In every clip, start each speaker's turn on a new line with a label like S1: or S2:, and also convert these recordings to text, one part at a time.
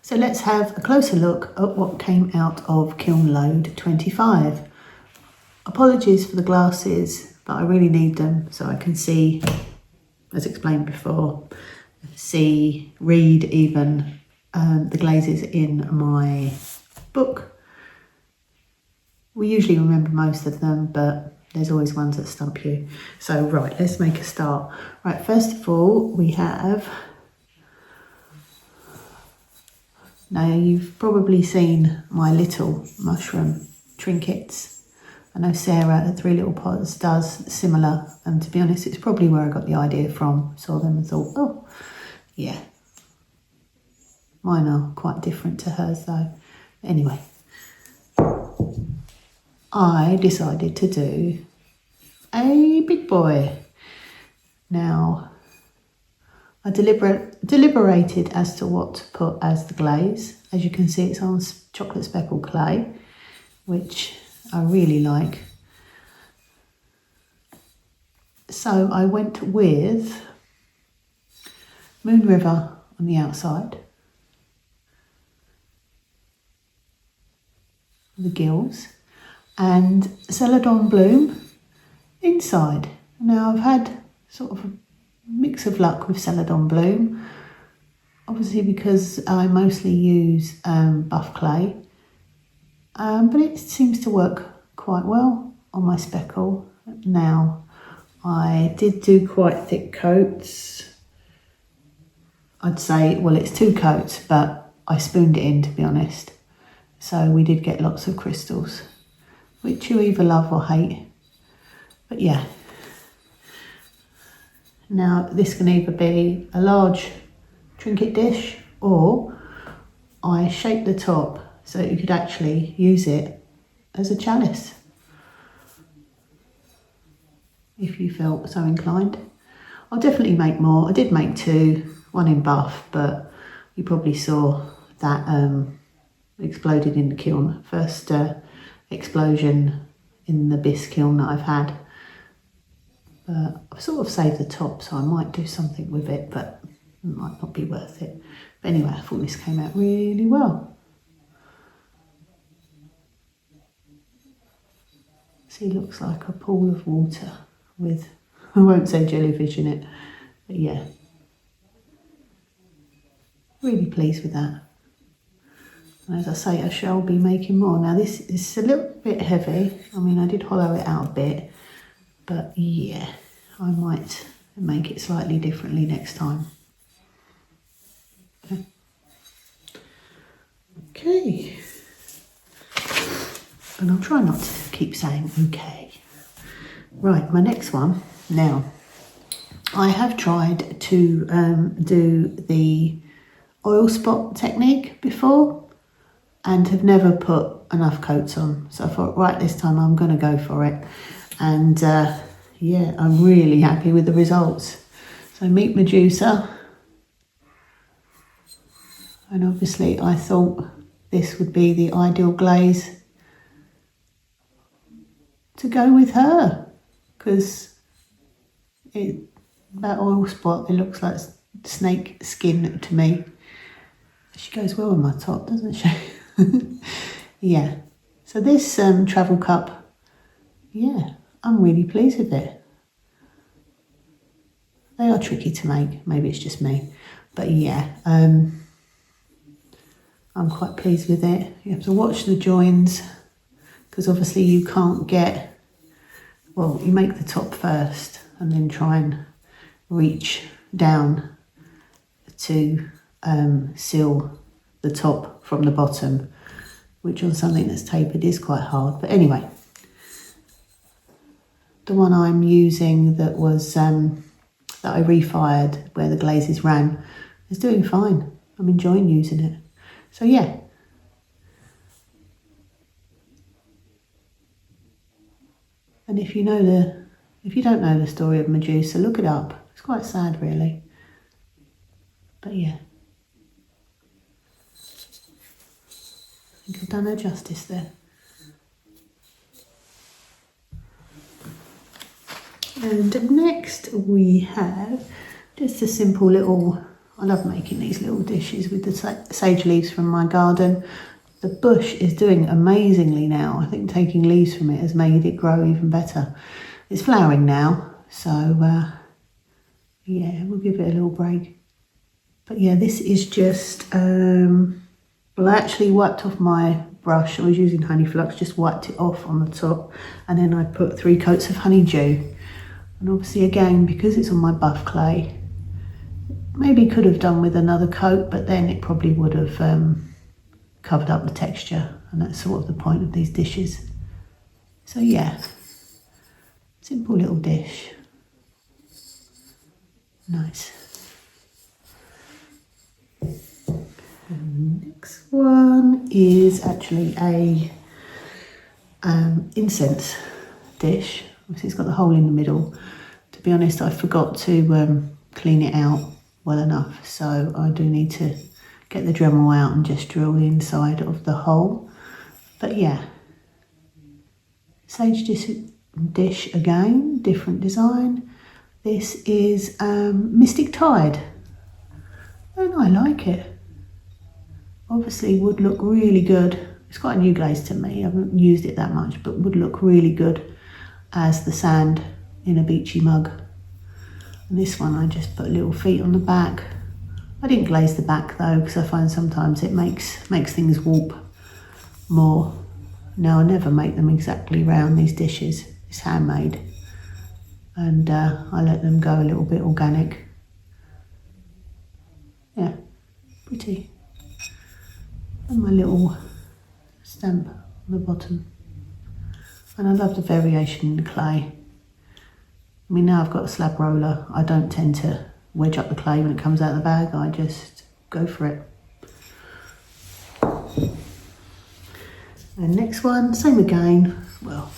S1: So let's have a closer look at what came out of kiln load 25. Apologies for the glasses, but I really need them so I can see, as explained before, read even the glazes in my book. We usually remember most of them, but there's always ones that stump you. So right, let's make a start. Right, first of all, we have, now you've probably seen my little mushroom trinkets. I know Sarah at Three Little Pots does similar, and to be honest, it's probably where I got the idea from. Saw them and thought, oh, yeah. Mine are quite different to hers though. Anyway, I decided to do a big boy. Now, I deliberated as to what to put as the glaze. As you can see, it's on chocolate speckle clay, which I really like. So I went with Moon River on the outside, the Gills, and Celadon Bloom inside. Now I've had sort of a mix of luck with Celadon Bloom, obviously because I mostly use buff clay, but it seems to work quite well on my speckle. Now I did do quite thick coats. I'd say, well, it's 2 coats, but I spooned it in, to be honest. So we did get lots of crystals, which you either love or hate. But yeah. Now this can either be a large trinket dish, or I shaped the top so that you could actually use it as a chalice, if you felt so inclined. I'll definitely make more. I did make 2, one in buff, but you probably saw that exploded in the kiln. First explosion in the bisque kiln that I've had. I've sort of saved the top, so I might do something with it, but it might not be worth it. But anyway, I thought this came out really well. See, it looks like a pool of water with, I won't say jellyfish in it, but yeah. Really pleased with that. And as I say, I shall be making more. Now this is a little bit heavy. I mean, I did hollow it out a bit, but yeah, I might make it slightly differently next time. Okay. And I'll try not to keep saying okay. Right, my next one. Now, I have tried to do the oil spot technique before and have never put enough coats on. So I thought, right, this time I'm going to go for it. And yeah, I'm really happy with the results. So meet Medusa. And obviously I thought this would be the ideal glaze to go with her, because that oil spot, it looks like snake skin to me. She goes well on my top, doesn't she? Yeah. So this travel cup, yeah, I'm really pleased with it. They are tricky to make. Maybe it's just me, but yeah, I'm quite pleased with it. You have to watch the joins, because obviously you can't get, well, you make the top first and then try and reach down to seal the top from the bottom, which on something that's tapered is quite hard. But anyway, the one I'm using that was that I refired where the glazes ran is doing fine. I'm enjoying using it. So yeah. And if you don't know the story of Medusa, look it up. It's quite sad, really. But yeah. I think I've done her justice there. And next we have just a simple little I love making these little dishes with the sage leaves from my garden. The bush is doing amazingly now. I think taking leaves from it has made it grow even better. It's flowering now, so yeah, we'll give it a little break. But yeah, this is just, well, I actually wiped off my brush. I was using Honey Flux, just wiped it off on the top, and then I put 3 coats of Honeydew. And obviously again, because it's on my buff clay, maybe could have done with another coat, but then it probably would have covered up the texture, and that's sort of the point of these dishes. So yeah, simple little dish. Nice. And next one is actually a incense dish. Obviously it's got the hole in the middle. To be honest, I forgot to clean it out well enough, so I do need to get the Dremel out and just drill the inside of the hole. But yeah, sage dish again, different design. This is Mystic Tide, and I like it. Obviously would look really good. It's quite a new glaze to me, I haven't used it that much, but would look really good as the sand in a beachy mug. And this one I just put little feet on the back. I didn't glaze the back though, because I find sometimes it makes things warp more. Now I never make them exactly round, these dishes. It's handmade, and I let them go a little bit organic. Yeah, pretty. And my little stamp on the bottom. And I love the variation in the clay. I mean, now I've got a slab roller, I don't tend to wedge up the clay when it comes out of the bag, I just go for it. And next one, same again, well,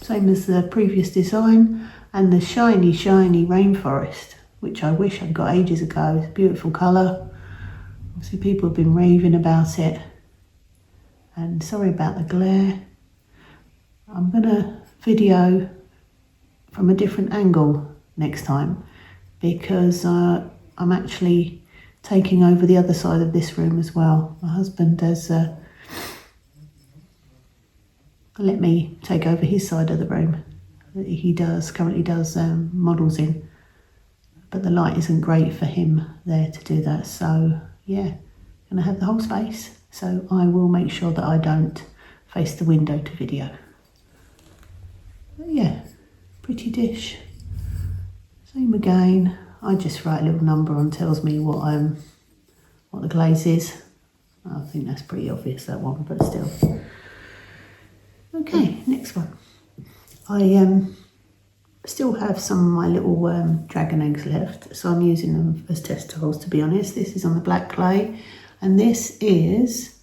S1: same as the previous design, and the shiny Rainforest, which I wish I'd got ages ago. It's a beautiful colour. Obviously people have been raving about it, and sorry about the glare. I'm gonna video from a different angle next time, because I'm actually taking over the other side of this room as well. My husband has let me take over his side of the room that he currently does models in, but the light isn't great for him there to do that. So yeah, gonna have the whole space, so I will make sure that I don't face the window to video. But yeah, pretty dish. Same again, I just write a little number on, tells me what the glaze is. I think that's pretty obvious, that one, but still. Okay, next one. I still have some of my little dragon eggs left, so I'm using them as test tiles, to be honest. This is on the black clay, and this is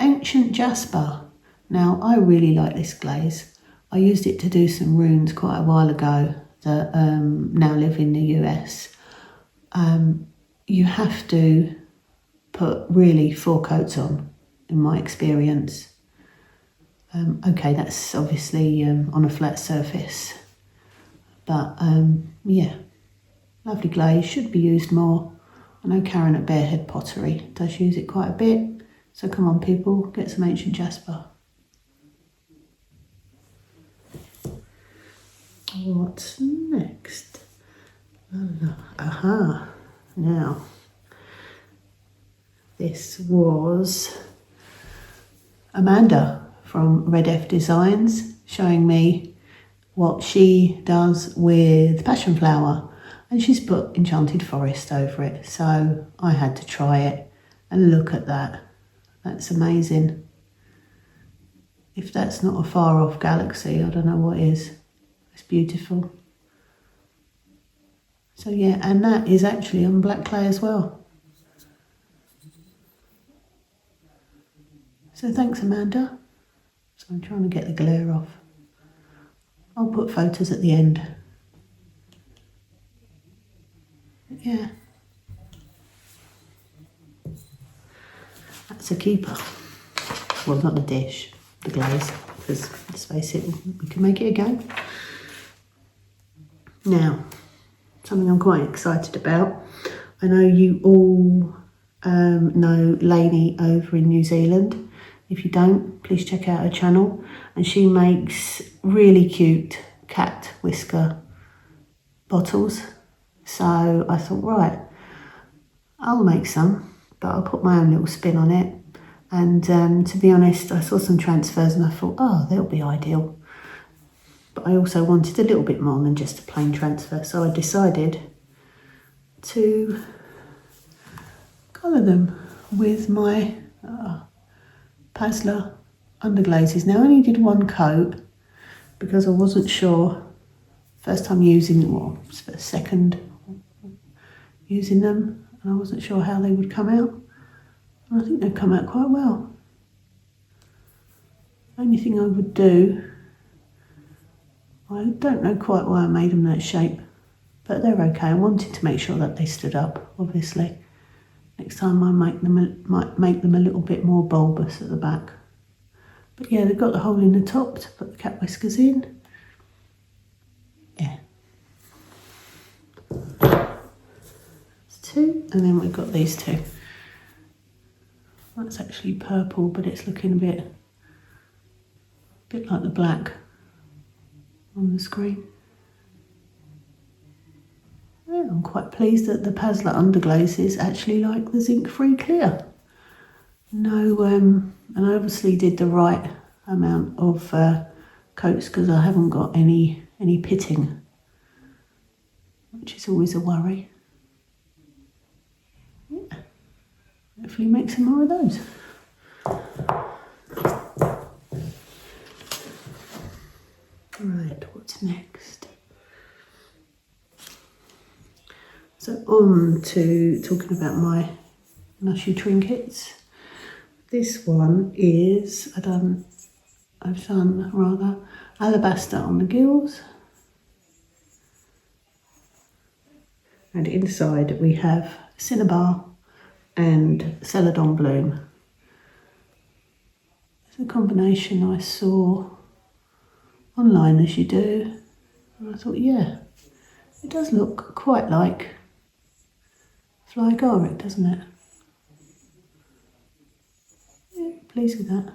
S1: Ancient Jasper. Now, I really like this glaze. I used it to do some runes quite a while ago that now live in the US. You have to put really 4 coats on, in my experience. Okay, that's obviously on a flat surface, but yeah, lovely glaze, should be used more. I know Karen at Barehead Pottery does use it quite a bit, so come on people, get some Ancient Jasper. What's next? Aha, now this was Amanda from Red F Designs showing me what she does with Passionflower, and she's put Enchanted Forest over it, so I had to try it, and look at that, that's amazing. If that's not a far off galaxy, I don't know what is. It's beautiful. So yeah, and that is actually on black clay as well. So thanks Amanda. So I'm trying to get the glare off. I'll put photos at the end. But yeah, that's a keeper. Well, not the dish, the glaze, because let's face it, we can make it again. Now, something I'm quite excited about. I know you all know Lainey over in New Zealand. If you don't, please check out her channel. And she makes really cute cat whisker bottles. So I thought, right, I'll make some, but I'll put my own little spin on it. And to be honest, I saw some transfers and I thought, oh, they'll be ideal. But I also wanted a little bit more than just a plain transfer. So I decided to colour them with my Pasler Underglazes. Now I only did one coat because I wasn't sure, first time using them, or second using them, and I wasn't sure how they would come out. And I think they've come out quite well. Only thing I would do, I don't know quite why I made them that shape, but they're okay. I wanted to make sure that they stood up, obviously. Next time I might make them a little bit more bulbous at the back. But yeah, they've got the hole in the top to put the cat whiskers in. Yeah. That's two, and then we've got these two. That's actually purple, but it's looking a bit like the black on the screen. Yeah, I'm quite pleased that the Pasler Underglaze is actually like the zinc-free clear. No, and I obviously did the right amount of coats because I haven't got any pitting, which is always a worry. Yeah, hopefully make some more of those. Right, what's next? So on to talking about my mushy trinkets. This one is, I've done rather Alabaster on the gills. And inside we have Cinnabar and Celadon Bloom. It's a combination I saw online, as you do. And I thought, yeah, it does look quite like fly garlic, doesn't it? Yeah, pleased with that.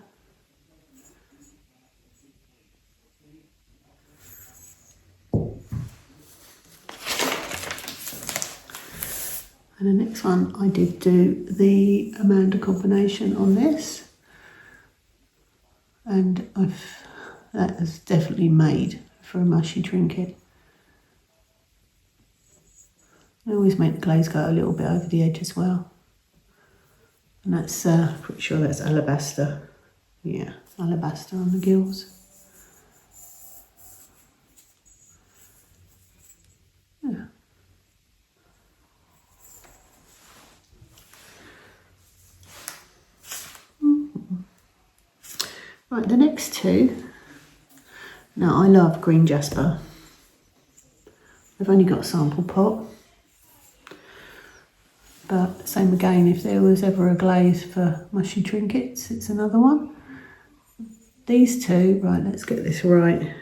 S1: And the next one, I did do the Amanda combination on this, and that is definitely made for a mushy trinket. I always make the glaze go a little bit over the edge as well. And that's, pretty sure that's Alabaster. Yeah, Alabaster on the gills. Yeah. Right, the next two. Now I love green jasper. I've only got a sample pot. But same again, if there was ever a glaze for mushy trinkets, it's another one. These two, right, let's get this right.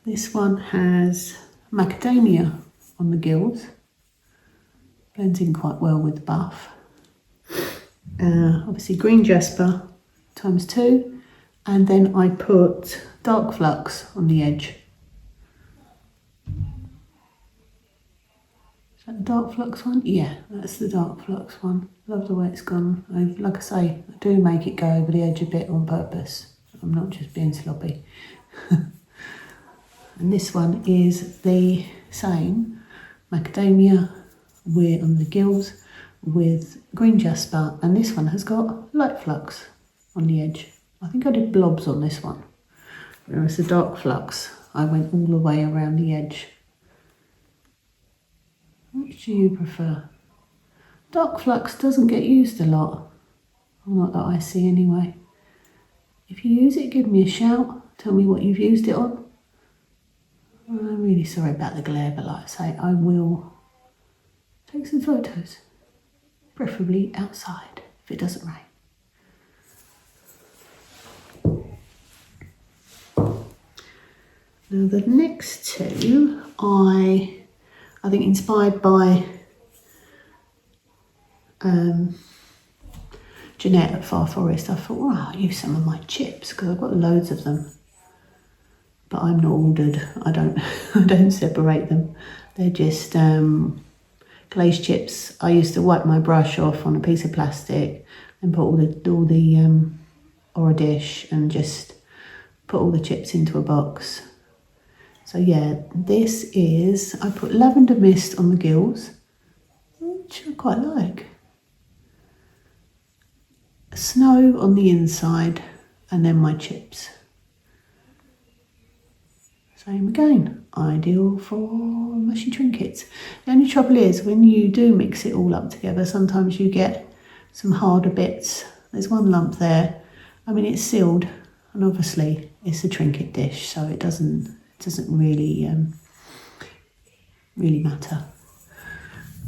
S1: This one has macadamia on the gills. Blends in quite well with the buff. Obviously green jasper ×2. And then I put dark flux on the edge. Is that the dark flux one? Yeah, that's the dark flux one. Love the way it's gone. Like I say, I do make it go over the edge a bit on purpose. I'm not just being sloppy. And this one is the same macadamia on the gills with green jasper, and this one has got light flux on the edge. I think I did blobs on this one, whereas the dark flux, I went all the way around the edge. Which do you prefer? Dark flux doesn't get used a lot, not that I see anyway. If you use it, give me a shout, tell me what you've used it on. I'm really sorry about the glare, but like I say, I will take some photos, preferably outside if it doesn't rain. Now the next two, I think inspired by Jeanette at Far Forest, I thought, well, I'll use some of my chips because I've got loads of them. But I'm not ordered. I don't separate them. They're just glaze chips. I used to wipe my brush off on a piece of plastic and put all the or a dish and just put all the chips into a box. So yeah, this is, I put lavender mist on the gills, which I quite like. Snow on the inside, and then my chips. Same again, ideal for mushy trinkets. The only trouble is when you do mix it all up together, sometimes you get some harder bits. There's one lump there. I mean, it's sealed, and obviously it's a trinket dish, so it doesn't really matter.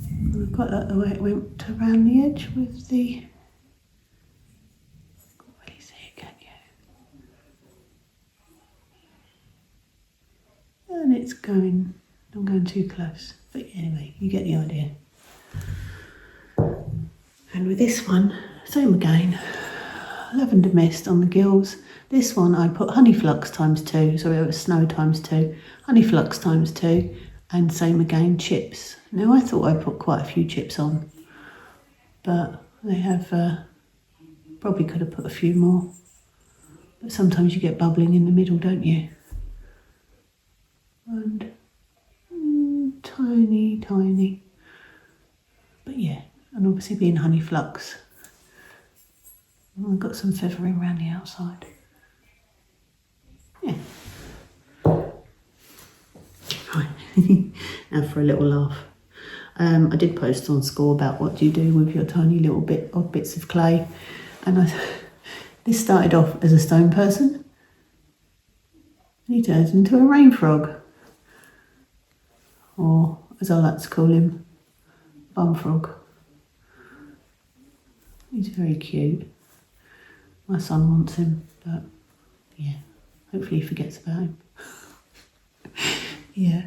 S1: I quite like the way it went around the edge with the. Can't really see it, can you? And it's going. I'm going too close, but anyway, you get the idea. And with this one, same again. Lavender mist on the gills. This one I put honey flux ×2, so it was snow ×2, honey flux ×2, and same again, chips. Now I thought I put quite a few chips on, but they have, probably could have put a few more. But sometimes you get bubbling in the middle, don't you? And tiny. But yeah, and obviously being honey flux. I've got some feathering around the outside. Yeah. Right, now for a little laugh. I did post on Score about what do you do with your tiny little odd bits of clay. And this started off as a stone person. And he turns into a rain frog. Or, as I like to call him, bum frog. He's very cute. My son wants him, but yeah, hopefully he forgets about him. Yeah.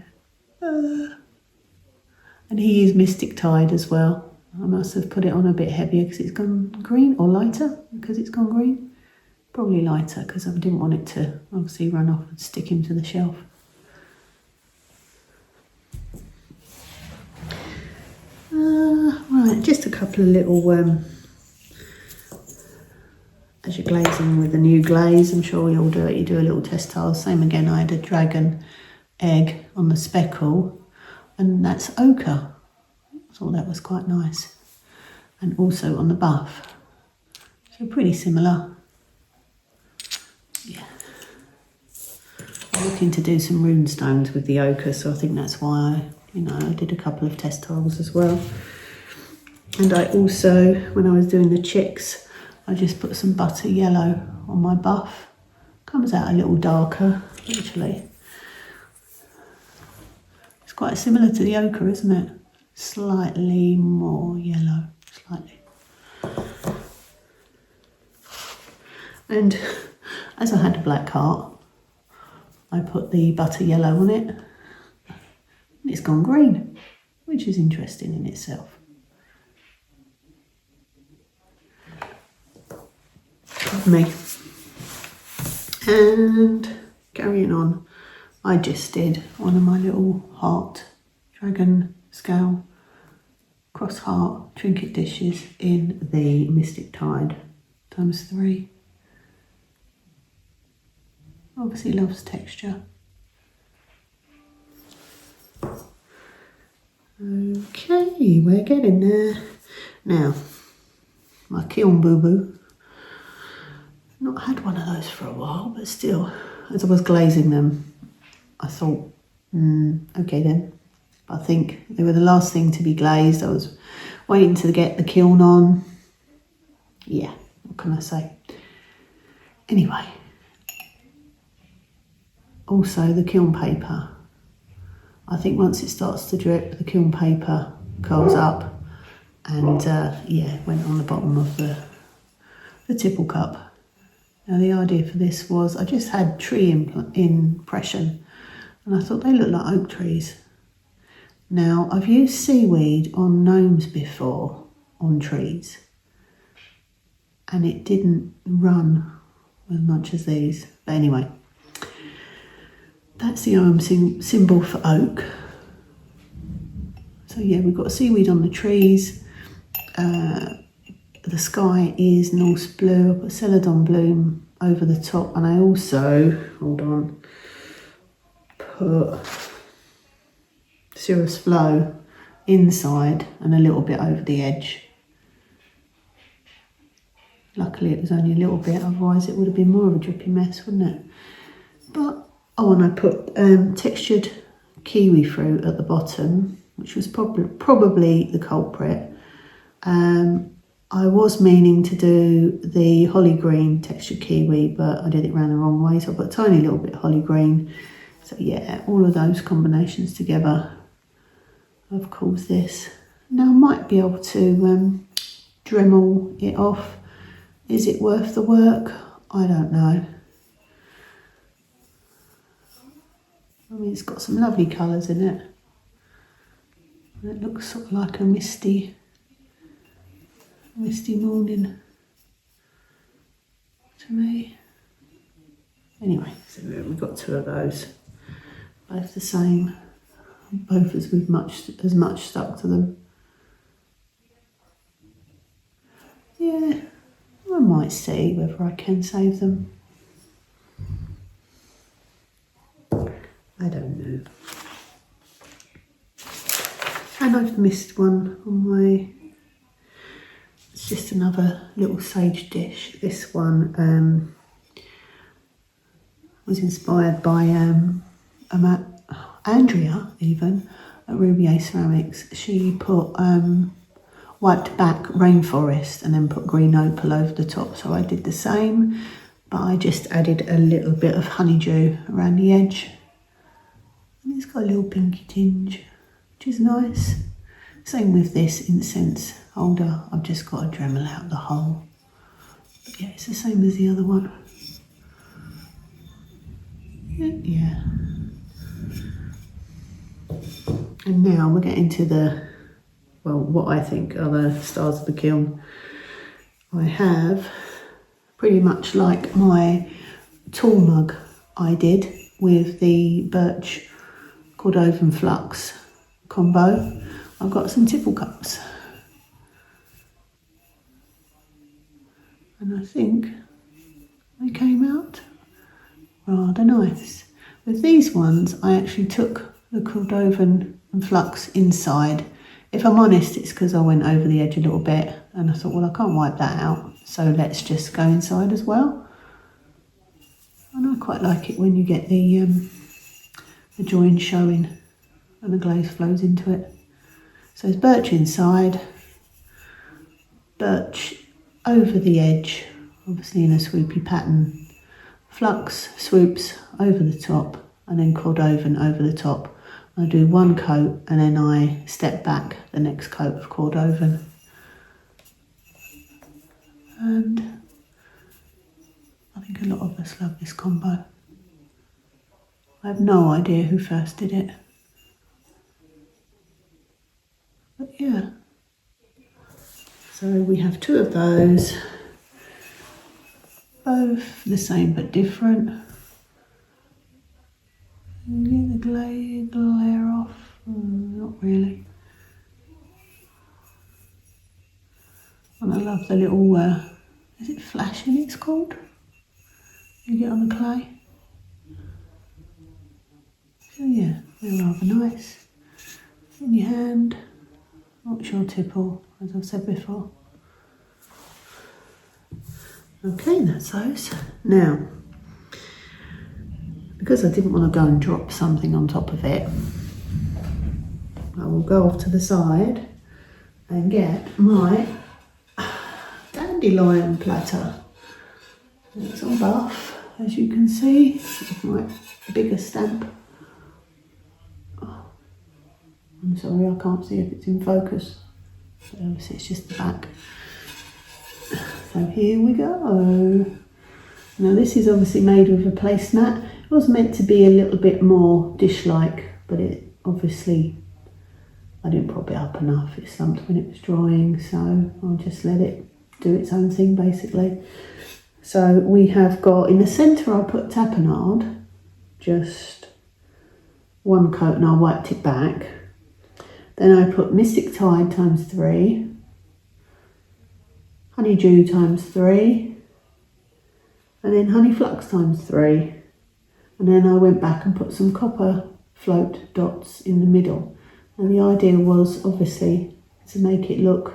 S1: And he is Mystic Tide as well. I must have put it on a bit heavier because it's gone green, or lighter because it's gone green. Probably lighter because I didn't want it to obviously run off and stick him to the shelf. Right, just a couple of little as you're glazing with a new glaze, I'm sure you'll do it, you do a little test tile. Same again, I had a dragon egg on the speckle, and that's ochre. I thought that was quite nice. And also on the buff. So pretty similar. Yeah. I'm looking to do some rune stones with the ochre, so I think that's why I did a couple of test tiles as well. And I also, when I was doing the chicks, I just put some butter yellow on my buff. Comes out a little darker, actually. It's quite similar to the ochre, isn't it? Slightly more yellow, slightly. And as I had a black heart, I put the butter yellow on it. It's gone green, which is interesting in itself. Me. And carrying on, I just did one of my little heart dragon scale cross heart trinket dishes in the Mystic Tide ×3. Obviously loves texture. Okay, we're getting there. Now, my kiln boo-boo. Not had one of those for a while, but still, as I was glazing them, I thought, okay then. I think they were the last thing to be glazed. I was waiting to get the kiln on. Yeah, what can I say? Anyway, also the kiln paper. I think once it starts to drip, the kiln paper curls up and yeah, went on the bottom of the tipple cup. Now the idea for this was I just had tree impression and I thought they looked like oak trees. Now I've used seaweed on gnomes before on trees, and it didn't run as much as these. But anyway, that's the OM symbol for oak. So yeah, we've got seaweed on the trees. The sky is Norse blue. I've got Celadon Bloom over the top, and I also, hold on, put Cirrus Flow inside and a little bit over the edge. Luckily it was only a little bit, otherwise it would have been more of a drippy mess, wouldn't it? But, oh, and I put textured kiwi fruit at the bottom, which was probably the culprit. I was meaning to do the holly green textured kiwi, but I did it round the wrong way, so I put a tiny little bit of holly green. So yeah, all of those combinations together have caused this. Now I might be able to Dremel it off. Is it worth the work? I don't know. I mean, it's got some lovely colours in it. It looks sort of like a misty morning to me. Anyway, so we've got two of those, both the same, both as much stuck to them. Yeah, I might see whether I can save them. I don't know. And I've missed one on my, it's just another little sage dish. This one was inspired by Andrea, even, at Rubier Ceramics. She put wiped back Rainforest and then put green opal over the top. So I did the same, but I just added a little bit of honeydew around the edge. And it's got a little pinky tinge, which is nice. Same with this incense holder. I've just got to Dremel out the hole. But yeah, it's the same as the other one. Yeah. And now we're getting to the, well, what I think are the stars of the kiln. I have, pretty much like my tall mug I did with the birch Cordovan Flux combo, I've got some tipple cups. And I think they came out rather nice. With these ones, I actually took the Cordovan Flux inside. If I'm honest, it's because I went over the edge a little bit and I thought, well, I can't wipe that out, so let's just go inside as well. And I quite like it when you get the join showing and the glaze flows into it. So it's birch inside, birch over the edge, obviously in a swoopy pattern, flux swoops over the top, and then Cordovan over the top. I do one coat and then I step back the next coat of Cordovan. And I think a lot of us love this combo. I have no idea who first did it. But yeah. So we have two of those. Both the same but different. Get the glare off. Not really. And I love the little, is it flashing it's called? You get on the clay. So yeah, they're rather nice. In your hand, not your tipple, as I've said before. Okay, that's those. Now, because I didn't want to go and drop something on top of it, I will go off to the side and get my dandelion platter. It's on buff, as you can see, with my bigger stamp. Oh, I'm sorry, I can't see if it's in focus. Obviously it's just the back. So here we go. Now this is obviously made with a placemat. It was meant to be a little bit more dish-like, but it obviously I didn't prop it up enough. It slumped when it was drying, so I'll just let it do its own thing basically. So we have got, in the centre I put tapenade, just one coat, and I wiped it back. Then I put Mystic Tide ×3, Honeydew ×3, and then Honey Flux ×3. And then I went back and put some copper float dots in the middle. And the idea was obviously to make it look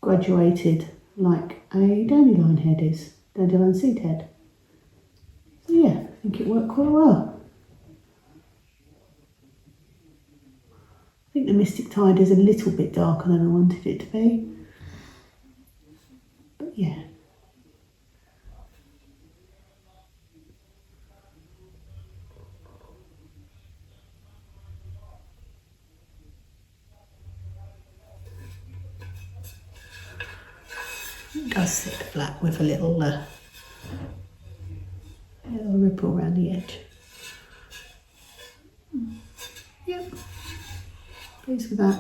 S1: graduated like a dandelion head is, dandelion seed head. So yeah, I think it worked quite well. I think the Mystic Tide is a little bit darker than I wanted it to be. But yeah. It does sit flat with a little ripple around the edge. Yep, pleased with that.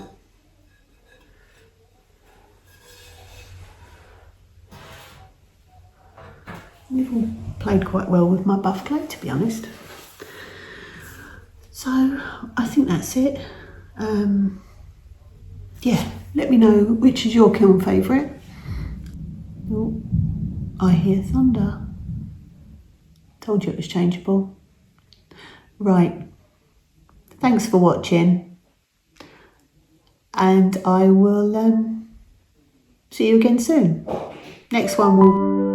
S1: It all played quite well with my buff clay, to be honest. So I think that's it. Yeah, let me know which is your kiln favourite. Oh, I hear thunder. Told you it was changeable. Right. Thanks for watching. And I will see you again soon. Next one will